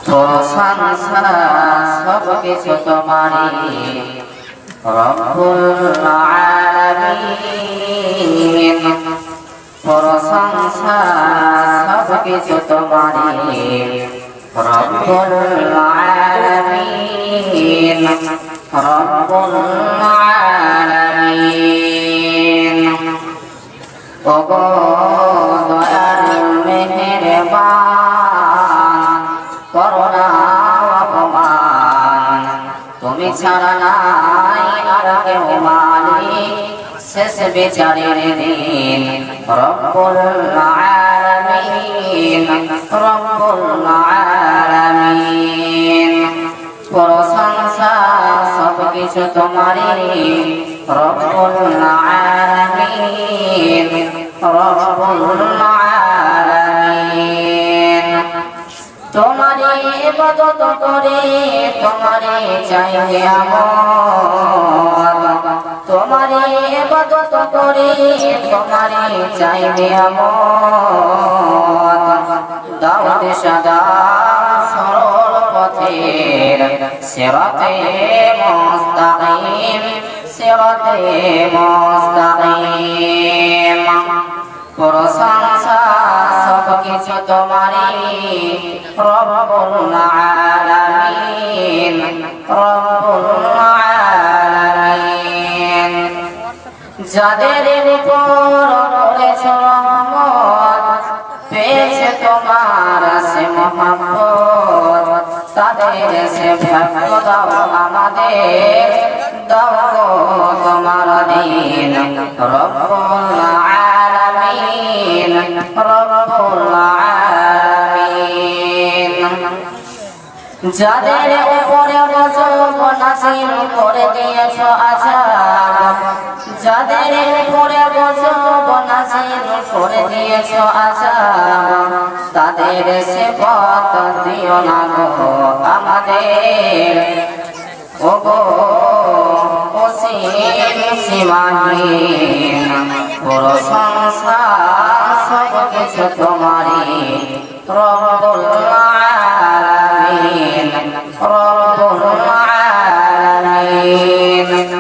প্রশংসা সব কিছু তোমারই রব্বুল আলামিন। প্রশংসা সব কিছু তোমারই রব্বুল আলামিন, রব্বুল আলামিন। ওগো দয়ার মেহেরবান, করুণা অপমান, তুমি ছাড়া নাই আর কেউ মালিক শেষ বিচারের দিন। রব্বুল আলামিন, রব্বুল আলামিন। প্রশংসা সব কিছু তোমারই রব্বুল আলামিন, রব্বুল আলামিন। তোমারই ইবাদত করে তোমারই চাইবে আমল, তোমারই ইবাদত করে তোমারই চাইবে আমল। দাও দিশা সরল পথের সিরাতে মুস্তাকিম, সিরাতে মুস্তাকিম। প্রশংসা সব কিছু তোমারই রব্বুল আলামিন, রব্বুল আলামিন। যাদের উপর করেছো রহমত, পেয়েছে তোমার সে মহব্বত, তাদের সে ভাগ্য দাও আমাদের, দাও তোমার দিন। রব্বুল আলামিন, রব্বুল আলামিন। যাদের উপরে গজব নাযিল করে দিয়েছো আযাব, যাদের উপরে গজব নাযিল করে দিয়েছো আযাব, তাদের সেবত দিও না গো আমাদের। ওগো অসীম সীমাহীন, প্রশংসা সব কিছু তোমারই রব্বুল